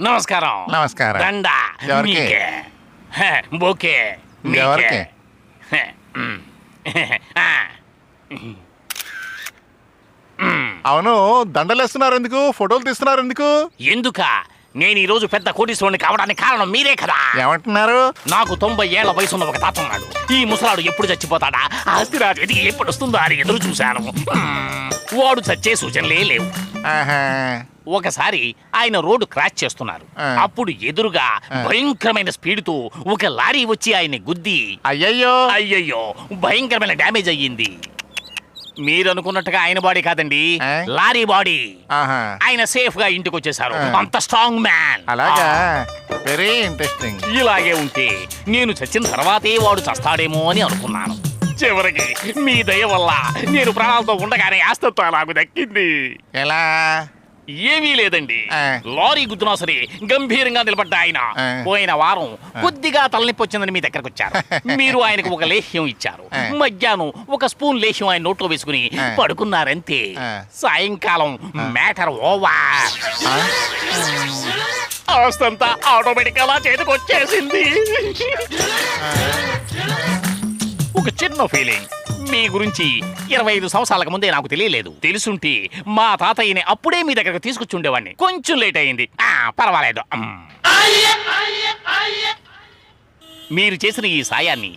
నమస్కారం. నమస్కారం. దండ ఎవరికి? మీకే. బోకే మీకే. ఎవరికి? అవును, దండలేస్తున్నారు ఎందుకు? ఫోటోలు తీస్తున్నారు ఎందుకు? ఎందుక? నేను ఈ రోజు పెద్ద కోటీశ్వరుని కావడానికి కారణం మీరే కదా. ఏమంటున్నారు? నాకు 90 ఏళ్ల వయసున్న ఒక తాత ఉన్నాడు. ఈ ముసలాడు ఎప్పుడు చచ్చిపోతాడా, ఆస్తిరాజు ఎదిగి ఎప్పుడు వస్తుందో అని ఎదురు చూశాను. వాడు చచ్చే సూచనలే లేవు. ఆహా. ఒకసారి ఆయన రోడ్డు క్రాష్ చేస్తున్నారు. అప్పుడు ఎదురుగా భయంకరమైన స్పీడ్ తో ఒక లారీ వచ్చి ఆయన్ని గుద్ది అయ్యయ్యో భయంకరమైన డ్యామేజ్ అయ్యింది. మీరు అనుకున్నట్టుగా ఆయన బాడీ కాదండి, లారీ బాడీ. ఆయన సేఫ్ గా ఇంటికి వచ్చేసారు. అంత స్ట్రాంగ్ మ్యాన్. అలాగా, వెరీ ఇంట్రెస్టింగ్. ఇలాగే ఉంటే నేను చచ్చిన తర్వాతే వాడు చస్తాడేమో అని అనుకున్నాను. చివరికి మీ దయ వల్ల నేను ప్రాణాలతో ఉండగానే ఆస్తితో నాకు దక్కింది. ఎలా? ఏమీ లేదండి, లారీ గుద్దునా సరే గంభీరంగా నిలబడ్డ ఆయన పోయిన వారం కొద్దిగా తలనొప్పి వచ్చిందని మీ దగ్గరకు వచ్చారు. మీరు ఆయనకు ఒక లేహ్యం ఇచ్చారు. మధ్యాహ్నం ఒక స్పూన్ లేహ్యం ఆయన నోట్లో వేసుకుని పడుకున్నారంతే. సాయంకాలం మ్యాటర్ ఓవర్. ఆస్తంతా ఆటోమేటిక్ గా చేతికి వచ్చేసింది. ఒక చిన్న ఫీలింగ్ మీ గురించి 25 సంవత్సరాలకు ముందే నాకు తెలియలేదు. తెలుసుంటే మా తాతయ్యని అప్పుడే మీ దగ్గరకు తీసుకొచ్చుండేవాడిని. కొంచెం లేట్ అయింది, పర్వాలేదు. మీరు చేసిన ఈ సాయాన్ని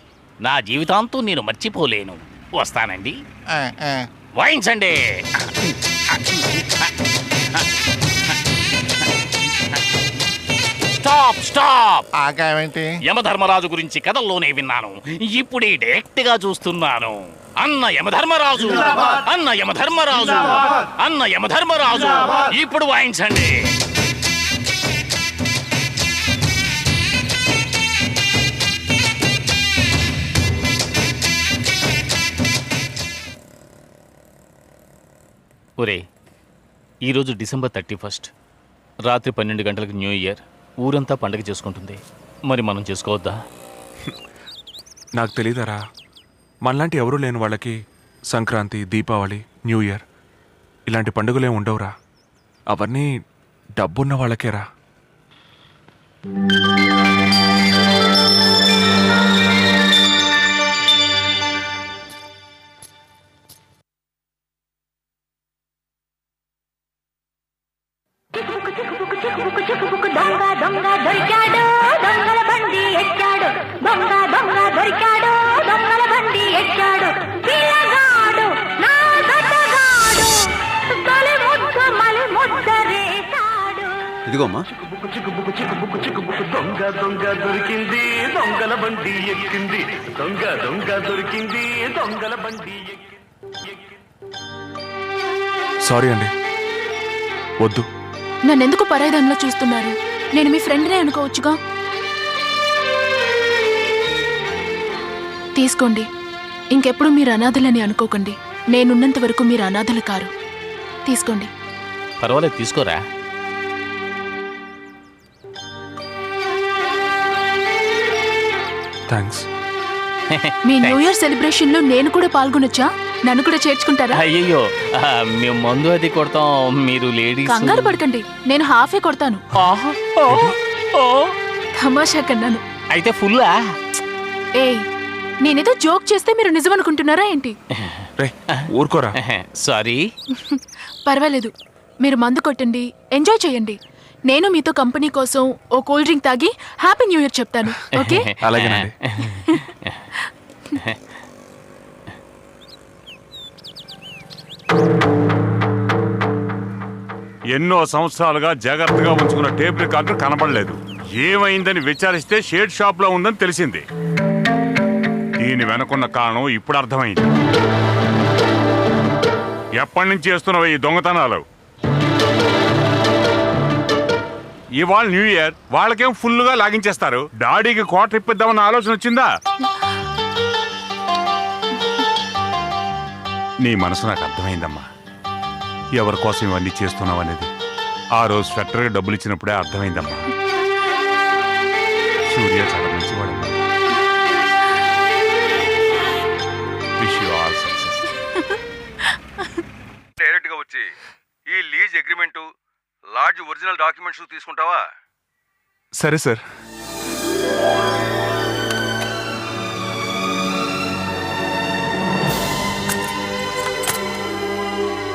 నా జీవితాంతం నేను మర్చిపోలేను. వస్తానండి. వాయించండి. Stop stop. ఆగావేంటి? యమధర్మరాజు గురించి కథల్లోనే విన్నాను, ఇప్పుడే డైరెక్ట్ గా చూస్తున్నాను. అన్న యమధర్మరాజు, అన్న యమధర్మరాజు, అన్న యమధర్మరాజు. ఇప్పుడు వాయించండి. ఒరే, ఈరోజు డిసెంబర్ 31, రాత్రి 12 గంటలకు న్యూ ఇయర్. ఊరంతా పండగ చేసుకుంటుంది. మరి మనం చేసుకోవద్దా? నాకు తెలీదరా, మనలాంటి ఎవరూ లేని వాళ్ళకి సంక్రాంతి, దీపావళి, న్యూ ఇయర్ ఇలాంటి పండుగలే ఉండవురా. అవన్నీ డబ్బున్న వాళ్ళకేరా. ఇదిగోమ్మా. దొంగ దొంగ దొరికింది, దొంగల బండి ఎక్కింది. దొంగ దొంగ దొరికింది, దొంగల బండి సారీ అండి, వద్దు. నన్నెందుకు పరాయిదానిలో చూస్తున్నారు? నేను మీ ఫ్రెండ్నే అనుకోవచ్చుగా. తీసుకోండి. ఇంకెప్పుడు మీరు అనాథలని అనుకోకండి. నేనున్నంత వరకు మీరు అనాథలు కారు. తీసుకోండి. పర్వాలేదు, తీసుకోరా. థ్యాంక్స్. మీ న్యూ ఇయర్ సెలబ్రేషన్ లో నేను కూడా పాల్గొనొచ్చా? నన్ను కూడా చేర్చుకుంటారా? అయ్యయ్యో, మేము మందు అది కొడతాం, మీరు లేడీస్. కంగారు పడకండి, నేను హాఫే కొడతాను. తమాషా కన్నాను. అయితే ఫుల్లా? ఏయ్, నేనేదో జోక్ చేస్తే మీరు నిజమనుకుంటున్నారా ఏంటి? ఊరుకోరా. సారీ. పర్వాలేదు, మీరు మందు కొట్టండి, ఎంజాయ్ చేయండి. నేను మీతో కంపెనీ కోసం ఓ కూల్ డ్రింక్ తాగి హ్యాపీ న్యూ ఇయర్ చెప్తాను. ఓకే? అలాగేనండి. ఎన్నో సంవత్సరాలుగా జాగ్రత్తగా ఉంచుకున్న టేప్ రికార్డర్ కనబడలేదు. ఏమైందని విచారిస్తే షేడ్ షాప్ లో ఉందని తెలిసింది. దీని వెనకున్న కారణం ఇప్పుడు అర్థమైంది. ఎప్పటి నుంచి చేస్తున్నవి ఈ దొంగతనాలు? ఇవాళ న్యూ ఇయర్, వాళ్ళకేం ఫుల్ గా లాగించేస్తారు. డాడీకి క్వార్టర్ ఇప్పిద్దామన్న ఆలోచన వచ్చిందా? నీ మనసు నాకు అర్థమైందమ్మా, ఎవరి కోసం ఇవన్నీ చేస్తున్నావు అనేది. ఆ రోజు స్వెటర్గా డబ్బులు ఇచ్చినప్పుడే అర్థమైందమ్మా. సూర్య చాలా మంచివాడమ్మా. Wish you all success. Direct గా వచ్చి ఈ lease agreement, lodge original documents తీసుకుంటావా? సరే సార్